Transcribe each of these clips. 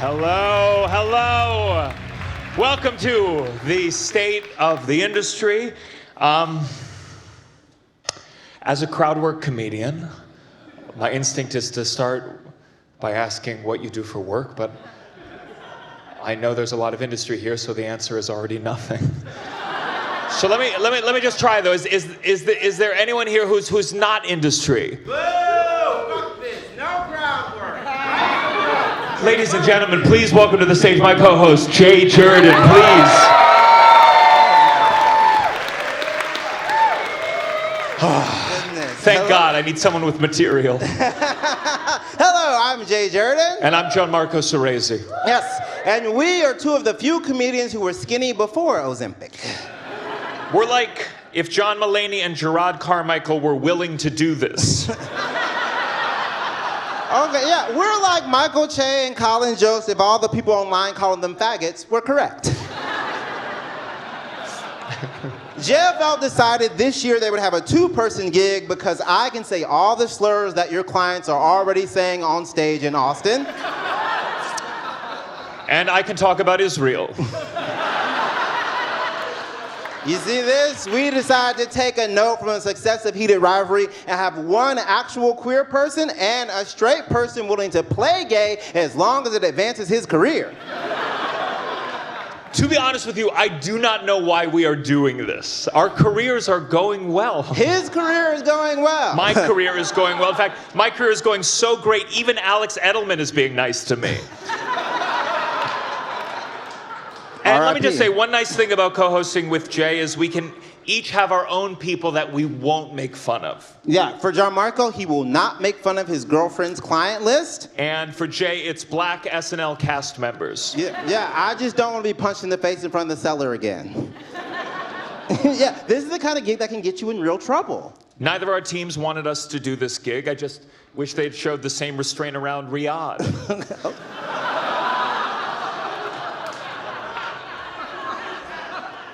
Hello, hello. Welcome to the state of the industry. As a crowd work comedian, my instinct is to start by asking what you do for work, but I know there's a lot of industry here, so the answer is already nothing. So let me just try though. Is there anyone here who's not industry? Boo! Fuck this. No crowd work. Ladies and gentlemen, please welcome to the stage my co-host, Jay Jurden, please. Thank God, I need someone with material. Hello, I'm Jay Jurden. And I'm Gianmarco Soresi. Yes, and we are two of the few comedians who were skinny before Ozempic. We're like if John Mulaney and Gerard Carmichael were willing to do this. Okay, yeah, we're like Michael Che and Colin Jost if all the people online calling them faggots were correct. JFL decided this year they would have a two-person gig because I can say all the slurs that your clients are already saying on stage in Austin. And I can talk about Israel. You see this? We decided to take a note from the success of Heated Rivalry and have one actual queer person and a straight person willing to play gay as long as it advances his career. To be honest with you, I do not know why we are doing this. Our careers are going well. His career is going well. My career is going well. In fact, my career is going so great, even Alex Edelman is being nice to me. And let me just say, one nice thing about co-hosting with Jay is we can each have our own people that we won't make fun of. Yeah, for Gianmarco, he will not make fun of his girlfriend's client list. And for Jay, it's black SNL cast members. Yeah, I just don't want to be punched in the face in front of the seller again. Yeah, this is the kind of gig that can get you in real trouble. Neither of our teams wanted us to do this gig. I just wish they'd showed the same restraint around Riyadh.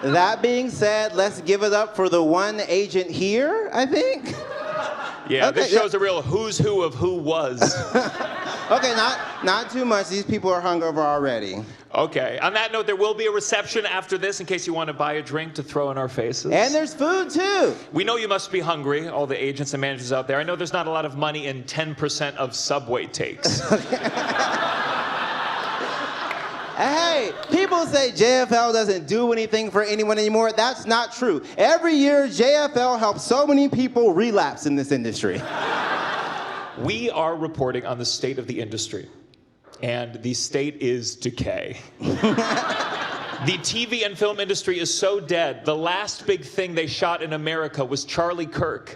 That being said, let's give it up for the one agent here, I think. Yeah, okay, this shows a real who's who of who was. Okay, not too much. These people are hungover already. Okay, on that note, there will be a reception after this in case you want to buy a drink to throw in our faces. And there's food, too. We know you must be hungry, all the agents and managers out there. I know there's not a lot of money in 10% of Subway takes. Hey, people say JFL doesn't do anything for anyone anymore. That's not true. Every year, JFL helps so many people relapse in this industry. We are reporting on the state of the industry, and the state is decay. The TV and film industry is so dead, the last big thing they shot in America was Charlie Kirk.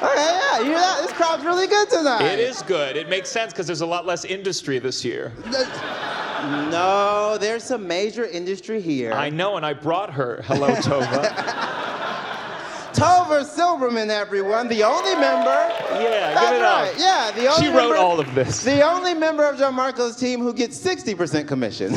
Okay, yeah, you hear that? This crowd's really good tonight. It is good. It makes sense because there's a lot less industry this year. No, there's some major industry here. I know, and I brought her. Hello, Tova. Tova Silverman, everyone, the only member. Yeah, That's give it right. up. Yeah, the only She wrote member, all of this. The only member of Gianmarco's team who gets 60% commission.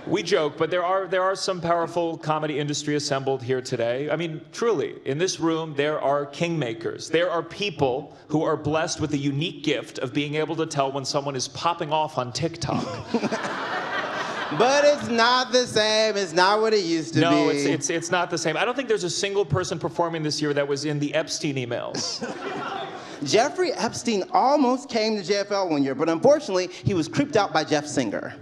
We joke, but there are some powerful comedy industry assembled here today. I mean, truly, in this room, there are kingmakers. There are people who are blessed with the unique gift of being able to tell when someone is popping off on TikTok. But it's not the same. It's not what it used to be. No, it's not the same. I don't think there's a single person performing this year that was in the Epstein emails. Jeffrey Epstein almost came to JFL one year, but unfortunately, he was creeped out by Jeff Singer.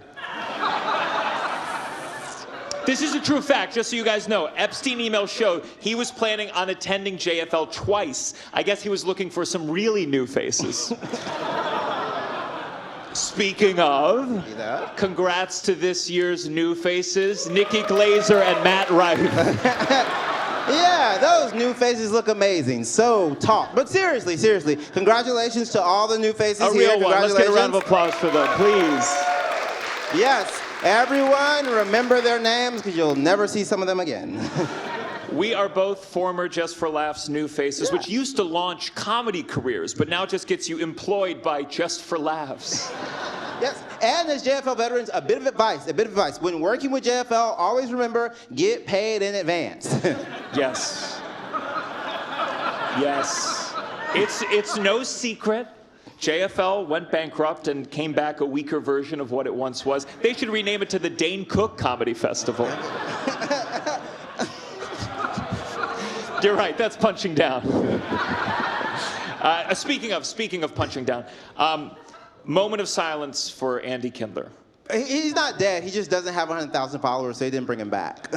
This is a true fact, just so you guys know. Epstein email showed he was planning on attending JFL twice. I guess he was looking for some really new faces. Speaking of, congrats to this year's new faces, Nikki Glazer and Matt Rife. Yeah, those new faces look amazing. So talk. But seriously, congratulations to all the new faces here. A real one. Let's get a round of applause for them, please. Yes. Everyone, remember their names because you'll never see some of them again. We are both former Just for Laughs new faces, which used to launch comedy careers, but now just gets you employed by Just for Laughs. Yes, and as JFL veterans, a bit of advice. When working with JFL, always remember, get paid in advance. Yes. Yes. It's no secret JFL went bankrupt and came back a weaker version of what it once was. They should rename it to the Dane Cook Comedy Festival. You're right, that's punching down. Speaking of punching down, moment of silence for Andy Kindler. He's not dead. He just doesn't have 100,000 followers, so they didn't bring him back.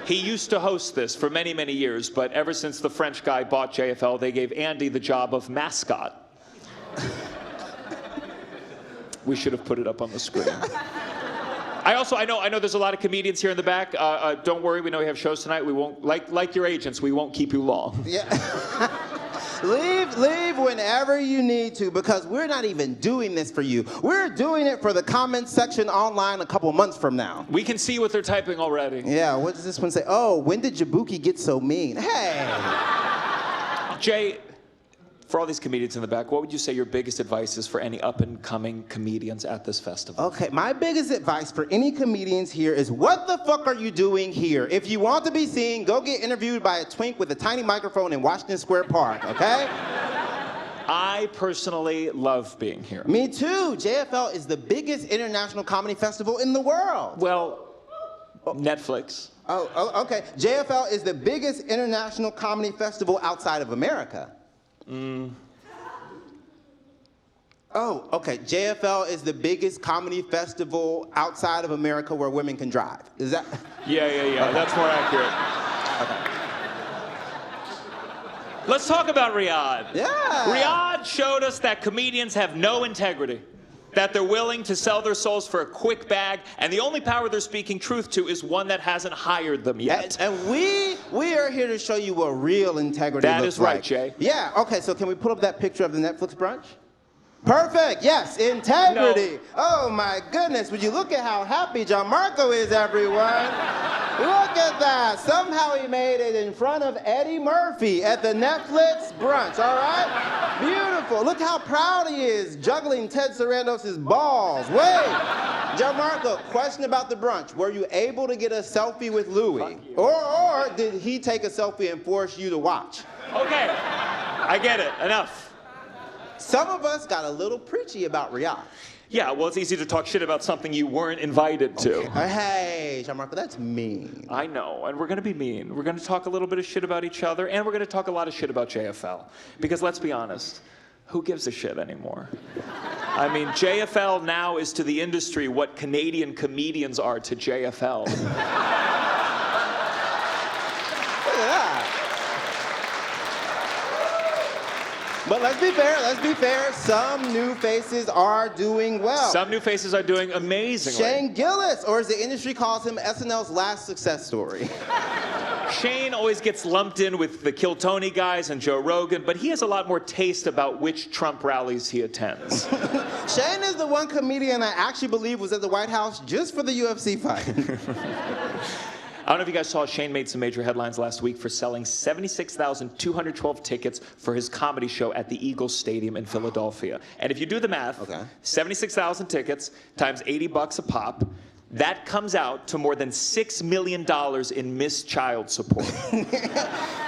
He used to host this for many, many years, but ever since the French guy bought JFL, they gave Andy the job of mascot. We should have put it up on the screen. I know there's a lot of comedians here in the back. Don't worry, we know we have shows tonight. We won't, like your agents, we won't keep you long. Yeah. Leave whenever you need to, because we're not even doing this for you. We're doing it for the comments section online a couple months from now. We can see what they're typing already. Yeah, what does this one say? Oh, when did Jabuki get so mean? Hey! Jay, for all these comedians in the back, what would you say your biggest advice is for any up-and-coming comedians at this festival? Okay, my biggest advice for any comedians here is, what the fuck are you doing here? If you want to be seen, go get interviewed by a twink with a tiny microphone in Washington Square Park, okay? I personally love being here. Me too. JFL is the biggest international comedy festival in the world. Well, Netflix. Oh, okay. JFL is the biggest international comedy festival outside of America. Oh, okay. JFL is the biggest comedy festival outside of America where women can drive. Is that? Yeah. Okay. That's more accurate. Okay. Let's talk about Riyadh. Yeah. Riyadh showed us that comedians have no integrity, that they're willing to sell their souls for a quick bag, and the only power they're speaking truth to is one that hasn't hired them yet. And we are here to show you what real integrity looks like. That is right, Jay. Yeah, okay, so can we pull up that picture of the Netflix brunch? Perfect, yes, integrity. No. Oh my goodness, would you look at how happy Gianmarco is, everyone? Look at that. Somehow he made it in front of Eddie Murphy at the Netflix brunch, all right? Beautiful. Look how proud he is juggling Ted Sarandos' balls. Wait, Gianmarco, question about the brunch. Were you able to get a selfie with Louis? Or did he take a selfie and force you to watch? Okay, I get it. Enough. Some of us got a little preachy about Riyadh. Yeah, well, it's easy to talk shit about something you weren't invited to. Hey, Gianmarco, that's mean. I know, and we're gonna be mean. We're gonna talk a little bit of shit about each other, and we're gonna talk a lot of shit about JFL. Because let's be honest, who gives a shit anymore? I mean, JFL now is to the industry what Canadian comedians are to JFL. Look at that. But let's be fair, some new faces are doing well. Some new faces are doing amazingly. Shane Gillis, or as the industry calls him, SNL's last success story. Shane always gets lumped in with the Kill Tony guys and Joe Rogan, but he has a lot more taste about which Trump rallies he attends. Shane is the one comedian I actually believe was at the White House just for the UFC fight. I don't know if you guys saw, Shane made some major headlines last week for selling 76,212 tickets for his comedy show at the Eagles Stadium in Philadelphia. And if you do the math, okay. 76,000 tickets times $80 a pop, that comes out to more than $6 million in missed child support.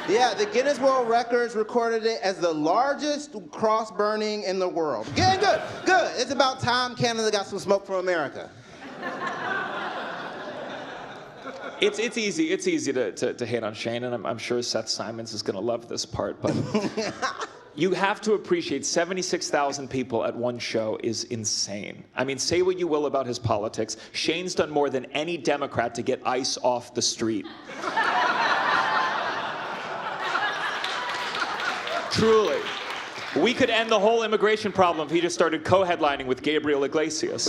Yeah, the Guinness World Records recorded it as the largest cross burning in the world. Yeah, good. It's about time Canada got some smoke from America. It's easy to hate on Shane, and I'm sure Seth Simons is going to love this part, but you have to appreciate 76,000 people at one show is insane. I mean, say what you will about his politics, Shane's done more than any Democrat to get ICE off the street. Truly. We could end the whole immigration problem if he just started co-headlining with Gabriel Iglesias.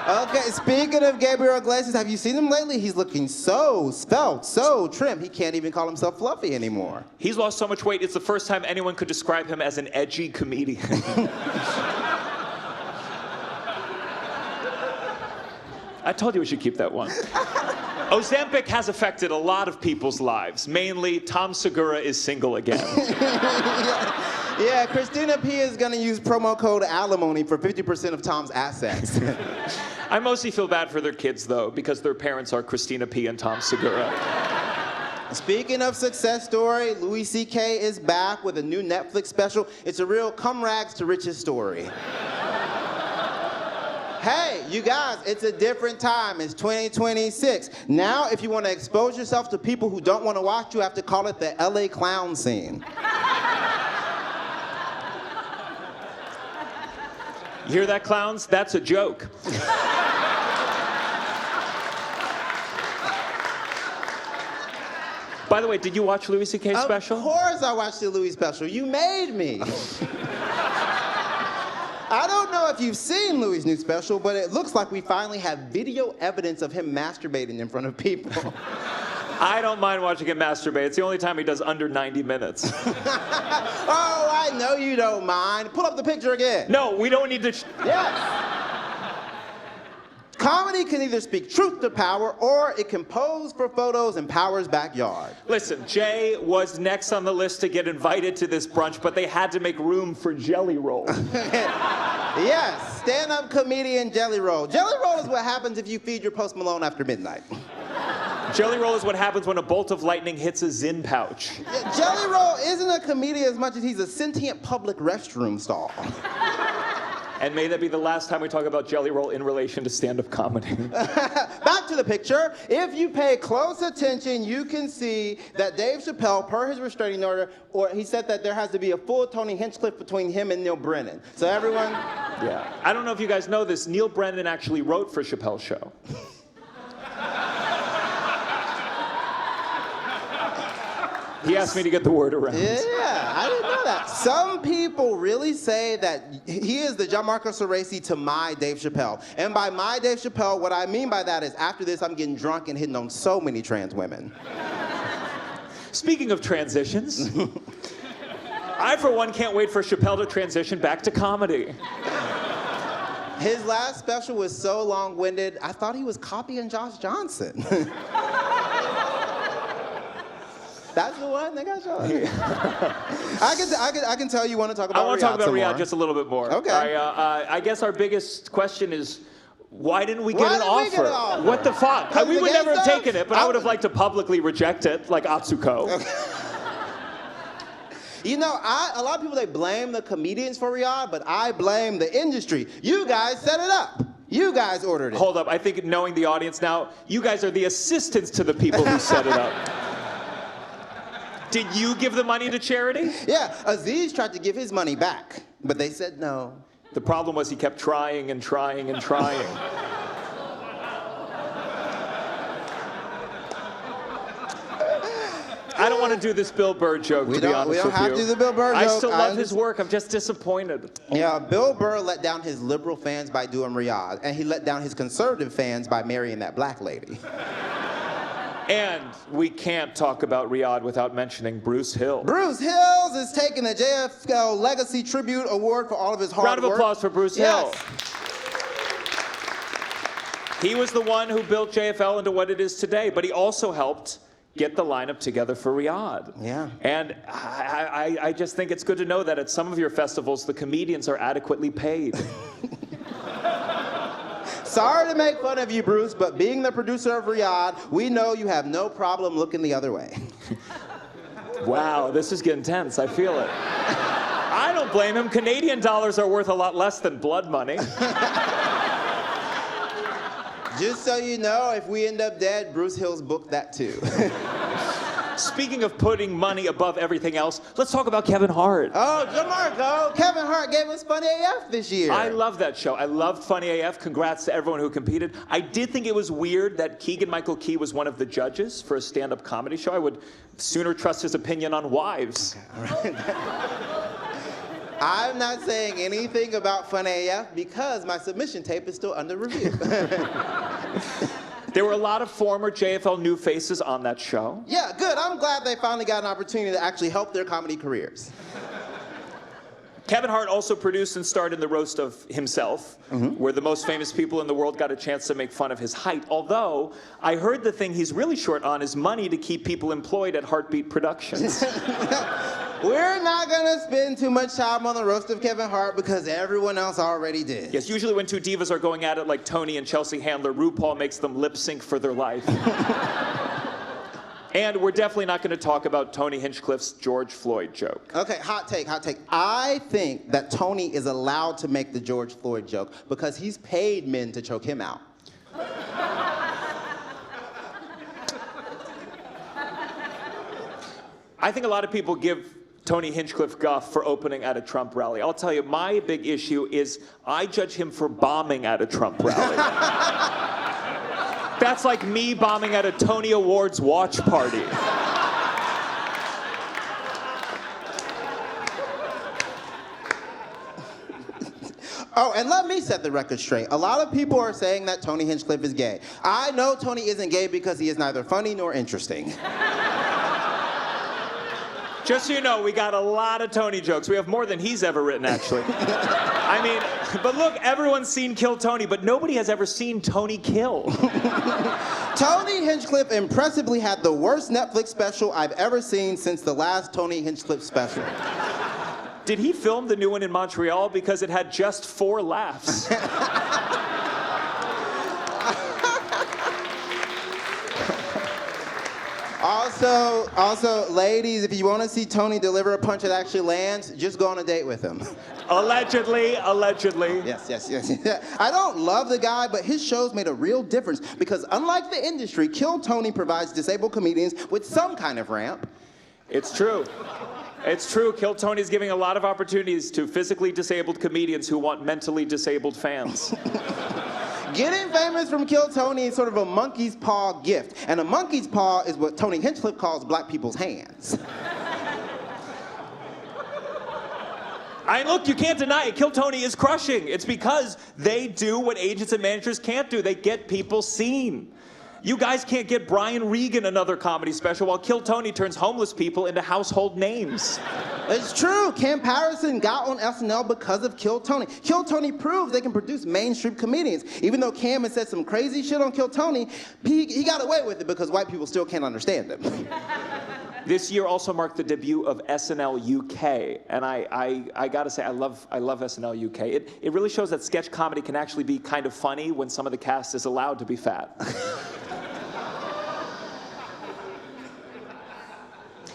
Okay, speaking of Gabriel Iglesias, have you seen him lately? He's looking so svelte, so trim. He can't even call himself fluffy anymore. He's lost so much weight, it's the first time anyone could describe him as an edgy comedian. I told you we should keep that one. Ozempic has affected a lot of people's lives. Mainly, Tom Segura is single again. Yeah, Christina P. is going to use promo code alimony for 50% of Tom's assets. I mostly feel bad for their kids, though, because their parents are Christina P. and Tom Segura. Speaking of success story, Louis C.K. is back with a new Netflix special. It's a real come rags to riches story. Hey, you guys, it's a different time. It's 2026. Now, if you want to expose yourself to people who don't want to watch, you have to call it the LA clown scene. You hear that, clowns? That's a joke. By the way, did you watch Louis C.K.'s special? Of course I watched the Louis special. You made me. I don't know if you've seen Louis' new special, but it looks like we finally have video evidence of him masturbating in front of people. I don't mind watching him masturbate. It's the only time he does under 90 minutes. Oh, I know you don't mind. Pull up the picture again. No, we don't need to... Yes. Comedy can either speak truth to power or it can pose for photos in power's backyard. Listen, Jay was next on the list to get invited to this brunch, but they had to make room for Jelly Roll. Yes, stand-up comedian Jelly Roll. Jelly Roll is what happens if you feed your Post Malone after midnight. Jelly Roll is what happens when a bolt of lightning hits a Zinn pouch. Yeah, Jelly Roll isn't a comedian as much as he's a sentient public restroom stall. And may that be the last time we talk about Jelly Roll in relation to stand-up comedy. Back to the picture. If you pay close attention, you can see that Dave Chappelle, per his restraining order, or he said that there has to be a full Tony Hinchcliffe between him and Neil Brennan. So everyone... Yeah. I don't know if you guys know this, Neil Brennan actually wrote for Chappelle's show. He asked me to get the word around. Yeah, I didn't know that. Some people really say that he is the Gianmarco Soresi to my Dave Chappelle. And by my Dave Chappelle, what I mean by that is after this, I'm getting drunk and hitting on so many trans women. Speaking of transitions, I, for one, can't wait for Chappelle to transition back to comedy. His last special was so long-winded, I thought he was copying Josh Johnson. That's the one that got shot. I can tell you want to talk about Riyadh. I want to talk about Riyadh more. just a little bit more. Okay. I guess our biggest question is, why didn't we get an offer? What the fuck? We would never have taken it, but I would have liked to publicly reject it, like Atsuko. Okay. You know, a lot of people, they blame the comedians for Riyadh, but I blame the industry. You guys set it up. You guys ordered it. Hold up. I think knowing the audience now, you guys are the assistants to the people who set it up. Did you give the money to charity? Yeah, Aziz tried to give his money back, but they said no. The problem was he kept trying and trying and trying. I don't want to do this Bill Burr joke, to be honest with you. We don't have to do the Bill Burr joke. I still love his work. I'm just disappointed. Yeah, Bill Burr let down his liberal fans by doing Riyadh, and he let down his conservative fans by marrying that black lady. And we can't talk about Riyadh without mentioning Bruce Hill. Bruce Hills is taking the JFL Legacy Tribute Award for all of his hard work. Round of applause for Bruce Hill. He was the one who built JFL into what it is today, but he also helped get the lineup together for Riyadh. Yeah. And I just think it's good to know that at some of your festivals, the comedians are adequately paid. Sorry to make fun of you, Bruce, but being the producer of Riyadh, we know you have no problem looking the other way. Wow, this is getting tense. I feel it. I don't blame him. Canadian dollars are worth a lot less than blood money. Just so you know, if we end up dead, Bruce Hill's booked that too. Speaking of putting money above everything else, let's talk about Kevin Hart. Oh, Gianmarco, Kevin Hart gave us Funny AF this year. I love that show. I loved Funny AF. Congrats to everyone who competed. I did think it was weird that Keegan-Michael Key was one of the judges for a stand-up comedy show. I would sooner trust his opinion on Wives. Okay, all right. I'm not saying anything about Funny AF because my submission tape is still under review. There were a lot of former JFL New Faces on that show. Yeah, good. I'm glad they finally got an opportunity to actually help their comedy careers. Kevin Hart also produced and starred in the roast of himself, where the most famous people in the world got a chance to make fun of his height. Although, I heard the thing he's really short on is money to keep people employed at Heartbeat Productions. We're not gonna spend too much time on the roast of Kevin Hart because everyone else already did. Yes, usually when two divas are going at it like Tony and Chelsea Handler, RuPaul makes them lip sync for their life. And we're definitely not going to talk about Tony Hinchcliffe's George Floyd joke. Okay, hot take. I think that Tony is allowed to make the George Floyd joke because he's paid men to choke him out. I think a lot of people give Tony Hinchcliffe guff for opening at a Trump rally. I'll tell you, my big issue is I judge him for bombing at a Trump rally. That's like me bombing at a Tony Awards watch party. Oh, and let me set the record straight. A lot of people are saying that Tony Hinchcliffe is gay. I know Tony isn't gay because he is neither funny nor interesting. Just so you know, we got a lot of Tony jokes. We have more than he's ever written, actually. I mean, but look, everyone's seen Kill Tony, but nobody has ever seen Tony kill. Tony Hinchcliffe impressively had the worst Netflix special I've ever seen since the last Tony Hinchcliffe special. Did he film the new one in Montreal? Because it had just 4 laughs. Also, ladies, if you want to see Tony deliver a punch that actually lands, just go on a date with him. Allegedly. Yes. I don't love the guy, but his shows made a real difference because unlike the industry, Kill Tony provides disabled comedians with some kind of ramp. It's true. It's true. Kill Tony is giving a lot of opportunities to physically disabled comedians who want mentally disabled fans. Getting famous from Kill Tony is sort of a monkey's paw gift. And a monkey's paw is what Tony Hinchcliffe calls black people's hands. Look, you can't deny it. Kill Tony is crushing. It's because they do what agents and managers can't do. They get people seen. You guys can't get Brian Regan another comedy special while Kill Tony turns homeless people into household names. It's true. Cam Patterson got on SNL because of Kill Tony. Kill Tony proves they can produce mainstream comedians. Even though Cam has said some crazy shit on Kill Tony, he got away with it because white people still can't understand him. This year also marked the debut of SNL UK, and I gotta say, I love SNL UK. It really shows that sketch comedy can actually be kind of funny when some of the cast is allowed to be fat.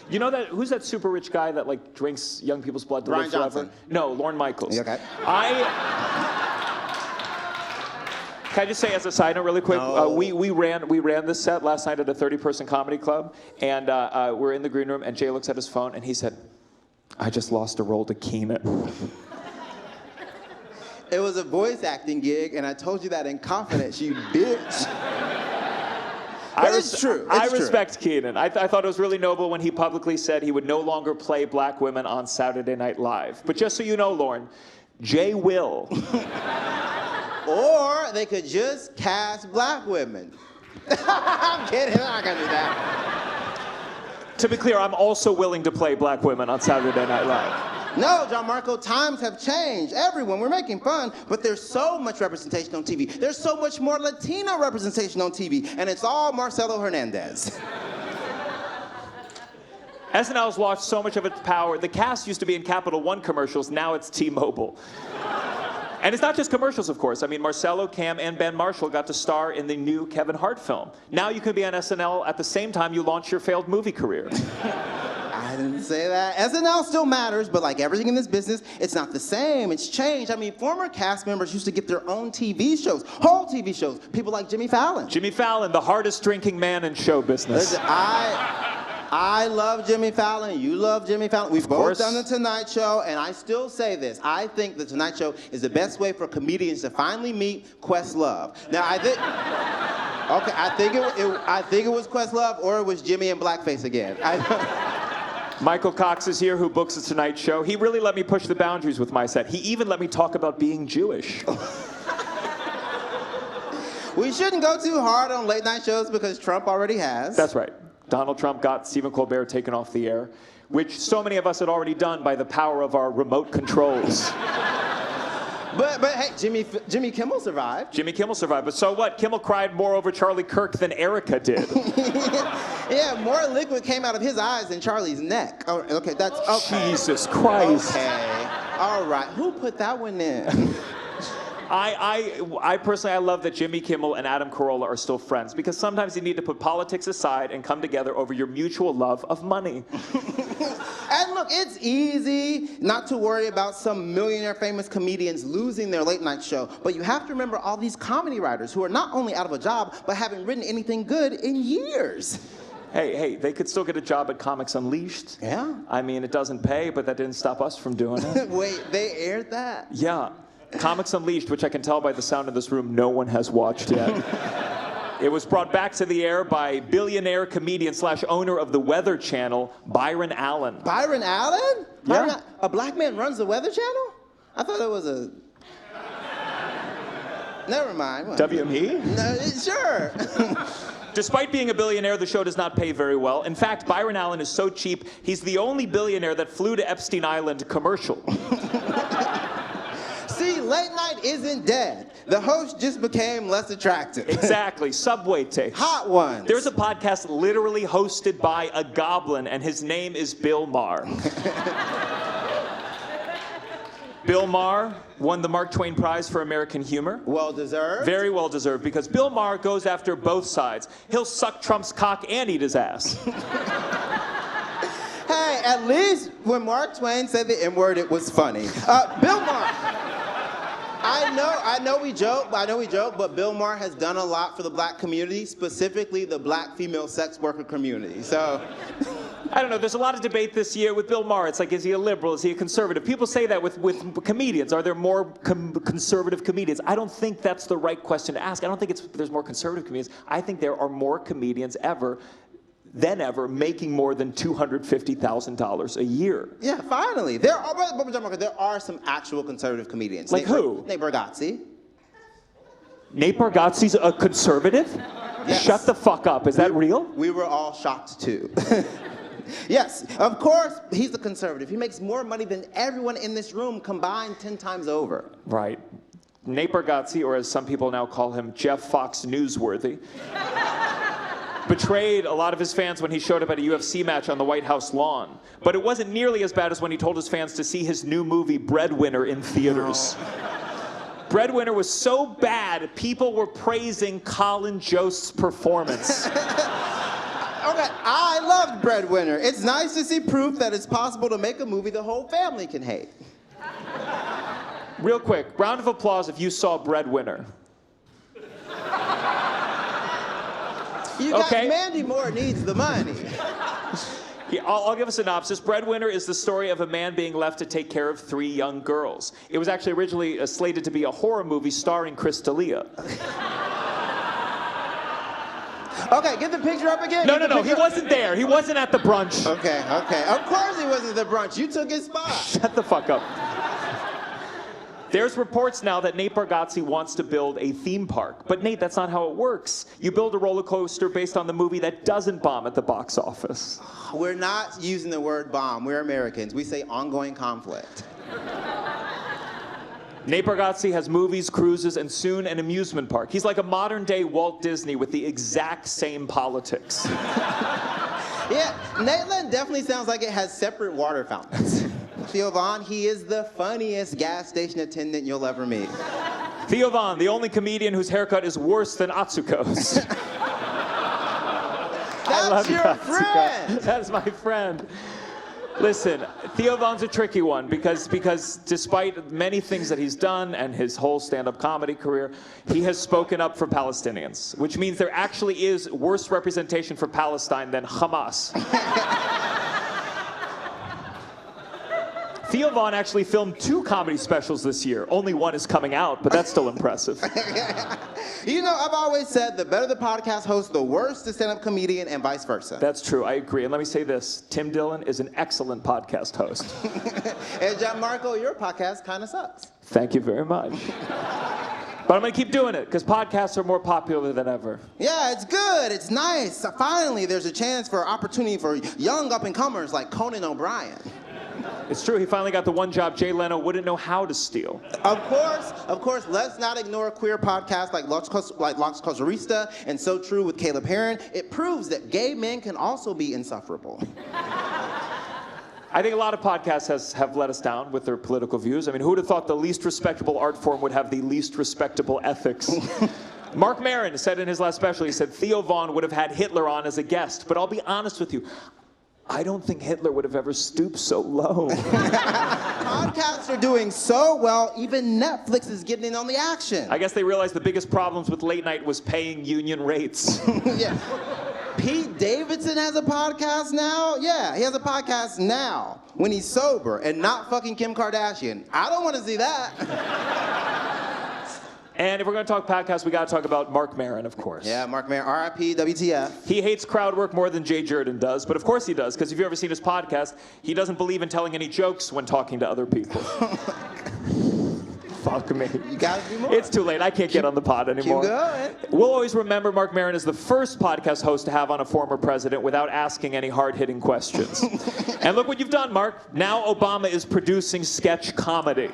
You know who's that super rich guy that like drinks young people's blood to live forever? Johnson. No, Lorne Michaels. You okay? Can I just say as a side note really quick, No. we ran this set last night at a 30-person comedy club, and we're in the green room, and Jay looks at his phone, and he said, "I just lost a role to Keenan." It was a voice acting gig, and I told you that in confidence, you bitch. But it's true. I respect Keenan. I thought it was really noble when he publicly said he would no longer play black women on Saturday Night Live. But just so you know, Lorne, Jay will. Or they could just cast black women. I'm kidding, I'm not gonna do that. To be clear, I'm also willing to play black women on Saturday Night Live. No, Gianmarco, times have changed. Everyone, we're making fun, but there's so much representation on TV. There's so much more Latino representation on TV, and it's all Marcelo Hernandez. SNL's lost so much of its power. The cast used to be in Capital One commercials, now it's T-Mobile. And it's not just commercials, of course. I mean, Marcelo, Cam, and Ben Marshall got to star in the new Kevin Hart film. Now you can be on SNL at the same time you launch your failed movie career. I didn't say that. SNL still matters, but like everything in this business, it's not the same. It's changed. I mean, former cast members used to get their own TV shows, whole TV shows. People like Jimmy Fallon. Jimmy Fallon, the hardest drinking man in show business. Listen, I love Jimmy Fallon. You love Jimmy Fallon. We've both done The Tonight Show, and I still say this. I think The Tonight Show is the best way for comedians to finally meet Questlove. Now, I think it was Questlove, or it was Jimmy in blackface again. Michael Cox is here, who books The Tonight Show. He really let me push the boundaries with my set. He even let me talk about being Jewish. We shouldn't go too hard on late night shows because Trump already has. That's right. Donald Trump got Stephen Colbert taken off the air, which so many of us had already done by the power of our remote controls. But hey, Jimmy Kimmel survived. Jimmy Kimmel survived, but so what? Kimmel cried more over Charlie Kirk than Erica did. Yeah, more liquid came out of his eyes than Charlie's neck. Oh, okay, that's okay. Jesus Christ. Okay, all right. Who put that one in? I personally, I love that Jimmy Kimmel and Adam Carolla are still friends because sometimes you need to put politics aside and come together over your mutual love of money. And look, it's easy not to worry about some millionaire famous comedians losing their late night show, but you have to remember all these comedy writers who are not only out of a job, but haven't written anything good in years. Hey, they could still get a job at Comics Unleashed. Yeah. I mean, it doesn't pay, but that didn't stop us from doing it. Wait, they aired that? Yeah. Comics Unleashed, which I can tell by the sound in this room, no one has watched yet. It was brought back to the air by billionaire comedian / owner of the Weather Channel, Byron Allen. Byron Allen? Yeah. A black man runs the Weather Channel? I thought it was a... Never mind. WME? No, sure. Despite being a billionaire, the show does not pay very well. In fact, Byron Allen is so cheap, he's the only billionaire that flew to Epstein Island commercial. See, late night isn't dead. The host just became less attractive. Exactly. Subway tapes. Hot ones. There's a podcast literally hosted by a goblin, and his name is Bill Maher. Bill Maher won the Mark Twain Prize for American Humor. Well deserved. Very well deserved, because Bill Maher goes after both sides. He'll suck Trump's cock and eat his ass. Hey, at least when Mark Twain said the N-word, it was funny. Bill Maher. I know we joke, but Bill Maher has done a lot for the black community, specifically the black female sex worker community. So, I don't know, there's a lot of debate this year with Bill Maher. It's like, is he a liberal? Is he a conservative? People say that with comedians. Are there more conservative comedians? I don't think that's the right question to ask. I don't think there's more conservative comedians. I think there are more comedians than ever making more than $250,000 a year. yeah, finally. There are some actual conservative comedians. Like who? Nate Bargatze. Nate Bargatze's a conservative? Yes. Shut the fuck up. Is that real? We were all shocked too. Yes, of course, he's a conservative. He makes more money than everyone in this room combined 10 times over. Right. Nate Bargatze, or as some people now call him, Jeff Fox Newsworthy, betrayed a lot of his fans when he showed up at a UFC match on the White House lawn. But it wasn't nearly as bad as when he told his fans to see his new movie, Breadwinner, in theaters. Breadwinner was so bad, people were praising Colin Jost's performance. Okay, I loved Breadwinner. It's nice to see proof that it's possible to make a movie the whole family can hate. Real quick, round of applause if you saw Breadwinner. You got Okay. Mandy Moore needs the money. Yeah, I'll give a synopsis. Breadwinner is the story of a man being left to take care of 3 young girls. It was actually originally slated to be a horror movie starring Chris D'Elia. Okay, get the picture up again. No, he wasn't there. He wasn't at the brunch. Okay. Of course he wasn't at the brunch. You took his spot. Shut the fuck up. There's reports now that Nate Bargatze wants to build a theme park. But Nate, that's not how it works. You build a roller coaster based on the movie that doesn't bomb at the box office. We're not using the word bomb. We're Americans. We say ongoing conflict. Nate Bargatze has movies, cruises, and soon an amusement park. He's like a modern-day Walt Disney with the exact same politics. Yeah, Nateland definitely sounds like it has separate water fountains. Theo Von, he is the funniest gas station attendant you'll ever meet. Theo Von, the only comedian whose haircut is worse than Atsuko's. That's your friend! That is my friend. Listen, Theo Von's a tricky one because despite many things that he's done and his whole stand-up comedy career, he has spoken up for Palestinians, which means there actually is worse representation for Palestine than Hamas. Theo Von actually filmed 2 comedy specials this year. Only one is coming out, but that's still impressive. You know, I've always said the better the podcast host, the worse the stand-up comedian, and vice versa. That's true, I agree. And let me say this, Tim Dillon is an excellent podcast host. And Gianmarco, your podcast kind of sucks. Thank you very much. But I'm gonna keep doing it, because podcasts are more popular than ever. Yeah, it's good, it's nice. Finally, there's a chance for opportunity for young up-and-comers like Conan O'Brien. It's true, he finally got the one job Jay Leno wouldn't know how to steal. Of course, let's not ignore queer podcasts like Lux Cosarista and So True with Caleb Heron. It proves that gay men can also be insufferable. I think a lot of podcasts have let us down with their political views. I mean, who would have thought the least respectable art form would have the least respectable ethics? Mark Maron said in his last special, he said, Theo Vaughn would have had Hitler on as a guest. But I'll be honest with you, I don't think Hitler would have ever stooped so low. Podcasts are doing so well, even Netflix is getting in on the action. I guess they realized the biggest problems with late night was paying union rates. Yeah. Pete Davidson has a podcast now? Yeah, he has a podcast now when he's sober and not fucking Kim Kardashian. I don't want to see that. And if we're going to talk podcasts, we got to talk about Mark Maron, of course. Yeah, Mark Maron, R.I.P., WTF. He hates crowd work more than Jay Jurden does, but of course he does, because if you've ever seen his podcast, he doesn't believe in telling any jokes when talking to other people. Fuck me. You gotta do more. It's too late. I can't get on the pod anymore. Keep going. We'll always remember Mark Maron as the first podcast host to have on a former president without asking any hard-hitting questions. And look what you've done, Mark. Now Obama is producing sketch comedy.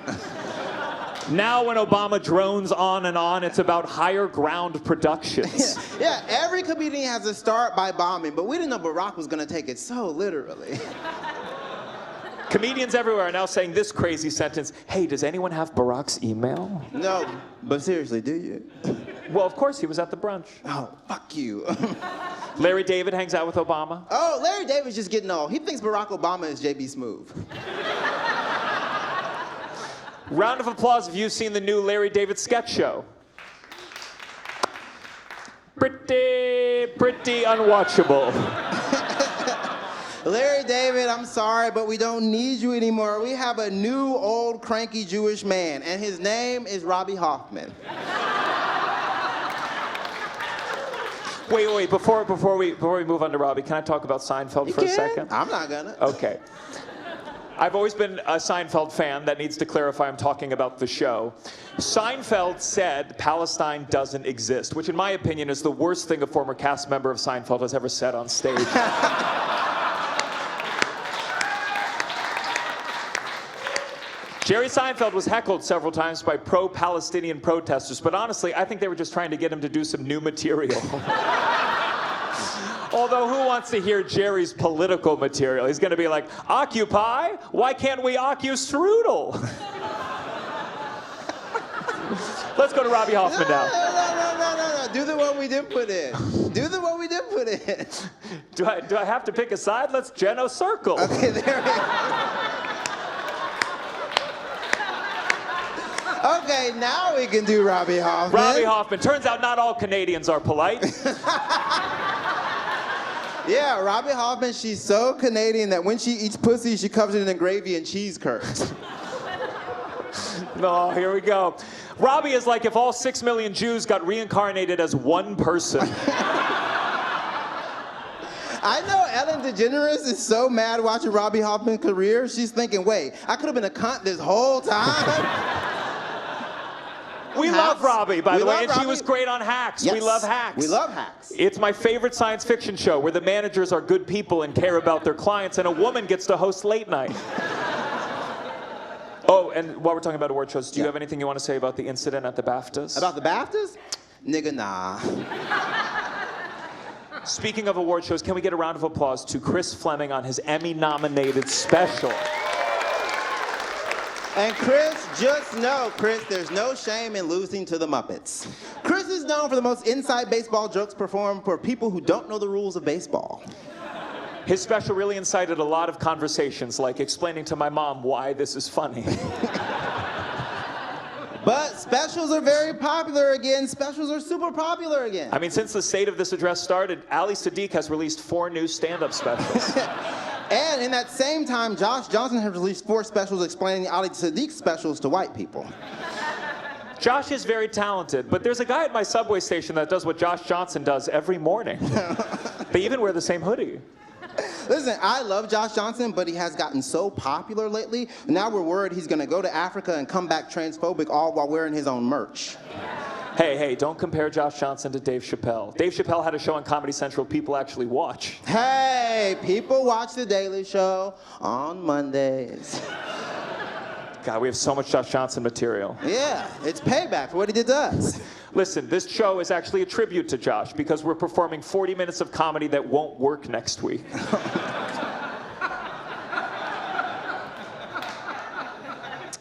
Now when Obama drones on and on, it's about higher ground productions. Yeah, every comedian has to start by bombing, but we didn't know Barack was gonna take it so literally. Comedians everywhere are now saying this crazy sentence, hey, does anyone have Barack's email? No, but seriously, do you? Well, of course, he was at the brunch. Oh, fuck you. Larry David hangs out with Obama. Oh, Larry David's just getting old. He thinks Barack Obama is JB Smoove. Round of applause if you've seen the new Larry David sketch show. Pretty unwatchable. Larry David, I'm sorry, but we don't need you anymore. We have a new, old, cranky Jewish man, and his name is Robbie Hoffman. Wait, before we move on to Robbie, can I talk about Seinfeld for a second? I'm not gonna. Okay. I've always been a Seinfeld fan. That needs to clarify I'm talking about the show. Seinfeld said Palestine doesn't exist, which in my opinion is the worst thing a former cast member of Seinfeld has ever said on stage. Jerry Seinfeld was heckled several times by pro-Palestinian protesters, but honestly, I think they were just trying to get him to do some new material. Although, who wants to hear Jerry's political material? He's going to be like, Occupy? Why can't we strudel? Let's go to Robbie Hoffman now. No. Do the one we did put in. Do the one we did put in. Do I have to pick a side? Let's Geno circle. Okay, there we go. Okay, now we can do Robbie Hoffman. Robbie Hoffman. Turns out not all Canadians are polite. Yeah, Robbie Hoffman, she's so Canadian that when she eats pussy, she covers it in gravy and cheese curds. Oh, here we go. Robbie is like if all 6 million Jews got reincarnated as one person. I know Ellen DeGeneres is so mad watching Robbie Hoffman's career. She's thinking, wait, I could have been a cunt this whole time. We love Robbie, by the way, and she was great on Hacks. Yes, we love Hacks. we love Hacks. It's my favorite science fiction show where the managers are good people and care about their clients, and a woman gets to host late night. Oh, and while we're talking about award shows, do you have anything you want to say about the incident at the BAFTAs? About the BAFTAs? Nigga, nah. Speaking of award shows, can we get a round of applause to Chris Fleming on his Emmy-nominated special? And Chris, just know, Chris, there's no shame in losing to the Muppets. Chris is known for the most inside baseball jokes performed for people who don't know the rules of baseball. His special really incited a lot of conversations, like explaining to my mom why this is funny. But specials are very popular again. Specials are super popular again. I mean, since the State of This Address started, Ali Sadiq has released 4 new stand-up specials. And in that same time, Josh Johnson has released 4 specials explaining Ali Sadiq's specials to white people. Josh is very talented, but there's a guy at my subway station that does what Josh Johnson does every morning. They even wear the same hoodie. Listen, I love Josh Johnson, but he has gotten so popular lately. Now we're worried he's going to go to Africa and come back transphobic all while wearing his own merch. Hey, don't compare Josh Johnson to Dave Chappelle. Dave Chappelle had a show on Comedy Central people actually watch. Hey, people watch The Daily Show on Mondays. God, we have so much Josh Johnson material. Yeah, it's payback for what he did to us. Listen, this show is actually a tribute to Josh because we're performing 40 minutes of comedy that won't work next week.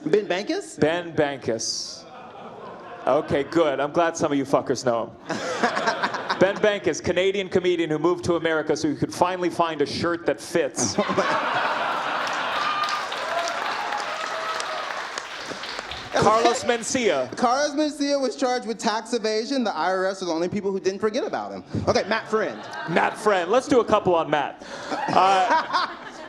Ben Bankus? Ben Bankus. Okay, good. I'm glad some of you fuckers know him. Ben Bankus, Canadian comedian who moved to America so he could finally find a shirt that fits. Carlos Mencia. Carlos Mencia was charged with tax evasion. The IRS are the only people who didn't forget about him. Okay, Matt Friend. Matt Friend. Let's do a couple on Matt.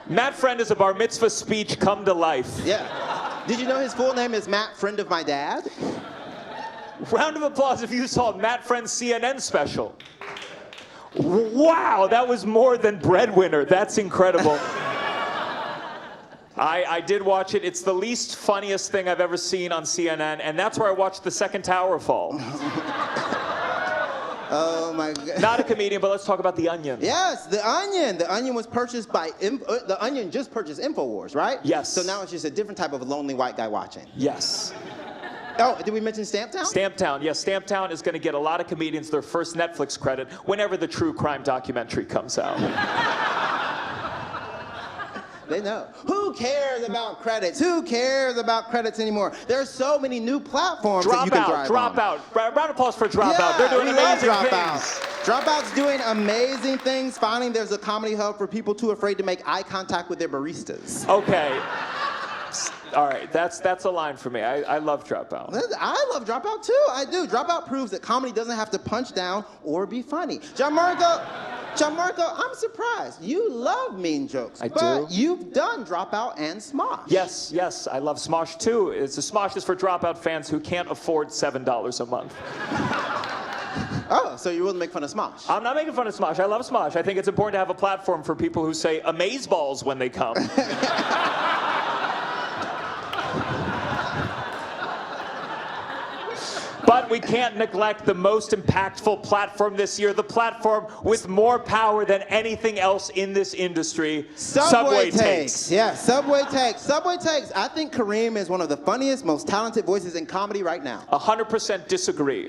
Matt Friend is a bar mitzvah speech come to life. Yeah. Did you know his full name is Matt Friend of My Dad? Round of applause if you saw Matt Friend's CNN special. Wow, that was more than Breadwinner. That's incredible. I did watch it. It's the least funniest thing I've ever seen on CNN, and that's where I watched the second tower fall. Oh my God. Not a comedian, but let's talk about The Onion. Yes, The Onion. The Onion was purchased by, The Onion just purchased InfoWars, right? Yes. So now it's just a different type of lonely white guy watching. Yes. Oh, did we mention Stamptown? Stamptown, yes. Stamptown is going to get a lot of comedians their first Netflix credit whenever the true crime documentary comes out. They know. Who cares about credits? Who cares about credits anymore? There are so many new platforms that you can thrive on. Dropout. Round of applause for Dropout. Yeah, They're doing we love amazing Dropout. things. Dropout's doing amazing things. Finally, there's a comedy hub for people too afraid to make eye contact with their baristas. Okay. All right, that's a line for me. I love Dropout. I love Dropout too. I do. Dropout proves that comedy doesn't have to punch down or be funny. Gianmarco, I'm surprised. You love mean jokes. I do. But you've done Dropout and Smosh. Yes, I love Smosh too. Smosh is for Dropout fans who can't afford $7 a month. Oh, so you're willing to make fun of Smosh? I'm not making fun of Smosh. I love Smosh. I think it's important to have a platform for people who say amazeballs when they come. But we can't neglect the most impactful platform this year, the platform with more power than anything else in this industry, Subway Takes. Yeah, Subway Takes. Subway Takes. I think Kareem is one of the funniest, most talented voices in comedy right now. 100% disagree.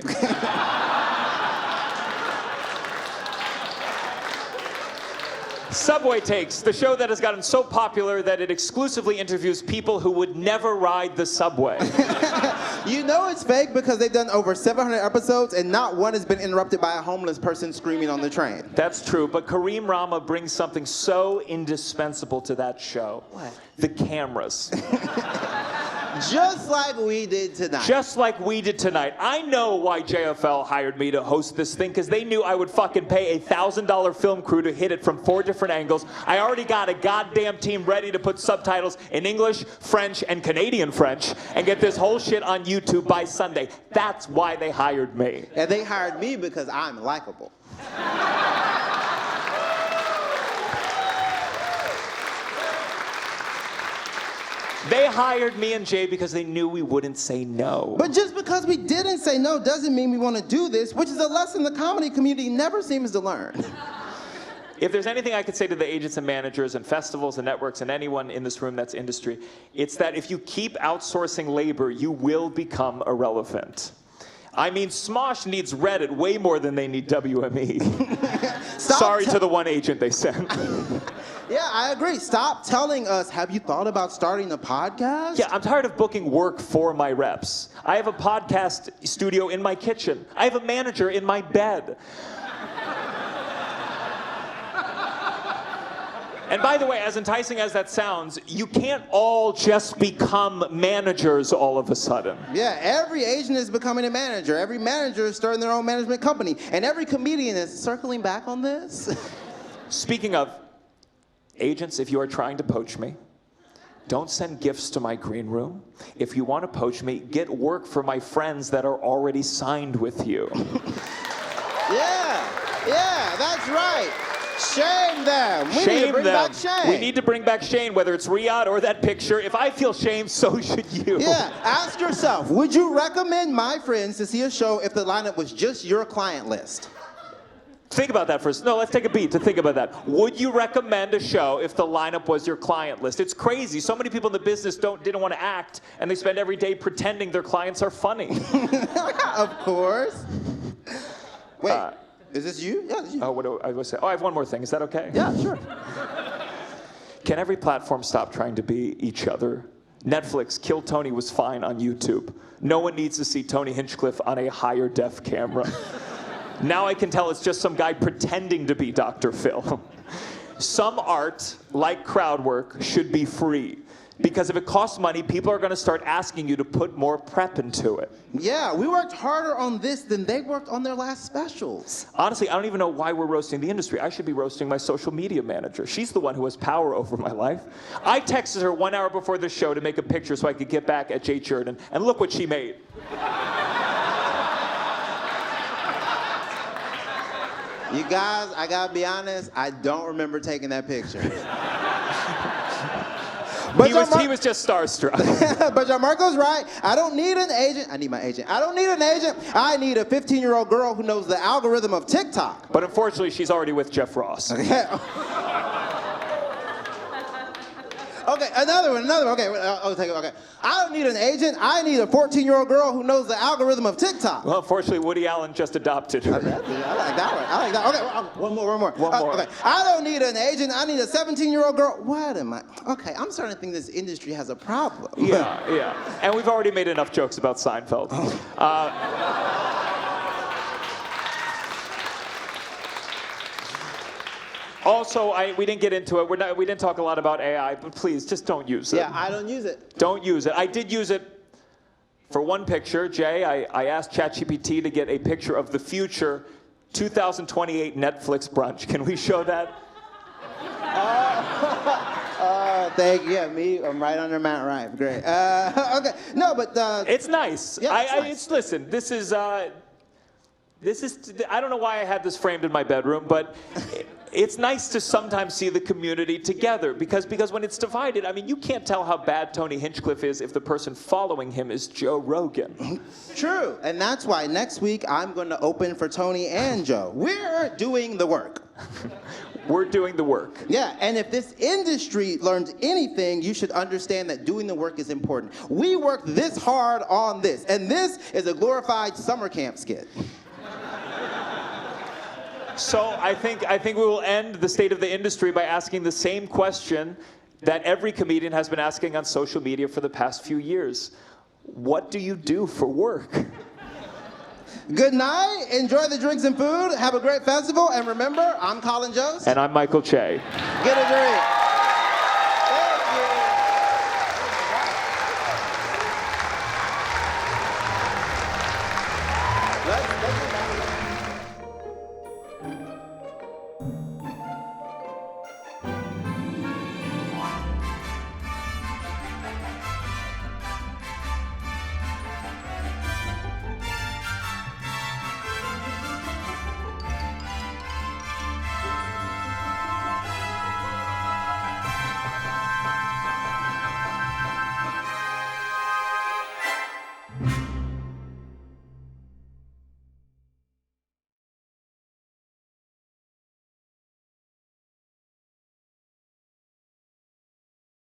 Subway Takes, the show that has gotten so popular that it exclusively interviews people who would never ride the subway. You know it's fake because they've done over 700 episodes and not one has been interrupted by a homeless person screaming on the train. That's true, but Kareem Rama brings something so indispensable to that show. What? The cameras. Just like we did tonight. Just like we did tonight. I know why JFL hired me to host this thing, because they knew I would fucking pay a $1,000 film crew to hit it from 4 different angles. I already got a goddamn team ready to put subtitles in English, French, and Canadian French, and get this whole shit on YouTube by Sunday. That's why they hired me. And they hired me because I'm likable. They hired me and Jay because they knew we wouldn't say no. But just because we didn't say no doesn't mean we want to do this, which is a lesson the comedy community never seems to learn. If there's anything I could say to the agents and managers and festivals and networks and anyone in this room that's industry, it's that if you keep outsourcing labor, you will become irrelevant. I mean, Smosh needs Reddit way more than they need WME. Sorry to the one agent they sent. Yeah, I agree. Stop telling us, have you thought about starting a podcast? Yeah, I'm tired of booking work for my reps. I have a podcast studio in my kitchen. I have a manager in my bed. And by the way, as enticing as that sounds, you can't all just become managers all of a sudden. Yeah, every agent is becoming a manager. Every manager is starting their own management company. And every comedian is circling back on this. Speaking of agents, if you are trying to poach me, don't send gifts to my green room. If you want to poach me, get work for my friends that are already signed with you. Yeah, that's right. Shame them. We need to bring back shame. We need to bring back shame, whether it's Riyadh or that picture. If I feel shame, so should you. Yeah, ask yourself, would you recommend my friends to see a show if the lineup was just your client list? Think about that first. No, let's take a beat to think about that. Would you recommend a show if the lineup was your client list? It's crazy. So many people in the business didn't want to act, and they spend every day pretending their clients are funny. Of course. Wait, is this you? Yeah, it's you. Oh, what do I was say? Oh, I have one more thing. Is that okay? Yeah, sure. Can every platform stop trying to be each other, Netflix, Kill Tony was fine on YouTube. No one needs to see Tony Hinchcliffe on a higher def camera. Now I can tell it's just some guy pretending to be Dr. Phil. Some art, like crowd work, should be free. Because if it costs money, people are going to start asking you to put more prep into it. Yeah, we worked harder on this than they worked on their last specials. Honestly, I don't even know why we're roasting the industry. I should be roasting my social media manager. She's the one who has power over my life. I texted her 1 hour before the show to make a picture so I could get back at Jurden, and look what she made. You guys, I gotta be honest, I don't remember taking that picture. He was just starstruck. But Gianmarco's right. I don't need an agent. I need my agent. I don't need an agent. I need a 15-year-old girl who knows the algorithm of TikTok. But unfortunately, she's already with Jeff Ross. Okay, another one. Okay, I'll take it. Okay. I don't need an agent. I need a 14-year-old girl who knows the algorithm of TikTok. Well, unfortunately, Woody Allen just adopted her. I like that one. Okay, one more. Okay, I don't need an agent. I need a 17-year-old girl. What am I? Okay, I'm starting to think this industry has a problem. Yeah. And we've already made enough jokes about Seinfeld. Also, we didn't get into it. We didn't talk a lot about AI, but please, just don't use it. Yeah, I don't use it. Don't use it. I did use it for one picture. Jay, I asked ChatGPT to get a picture of the future 2028 Netflix brunch. Can we show that? Thank you. Yeah, me. I'm right under Matt Rife. Great. Okay. No, but it's nice. Yeah, it's nice. Listen, this is. I don't know why I had this framed in my bedroom, but. It's nice to sometimes see the community together because when it's divided, I mean, you can't tell how bad Tony Hinchcliffe is if the person following him is Joe Rogan. True, and that's why next week I'm going to open for Tony and Joe. We're doing the work. We're doing the work. Yeah, and if this industry learned anything, you should understand that doing the work is important. We worked this hard on this, and this is a glorified summer camp skit. So I think we will end the state of the industry by asking the same question that every comedian has been asking on social media for the past few years. What do you do for work? Good night. Enjoy the drinks and food. Have a great festival. And remember, I'm Colin Jost. And I'm Michael Che. Get a drink.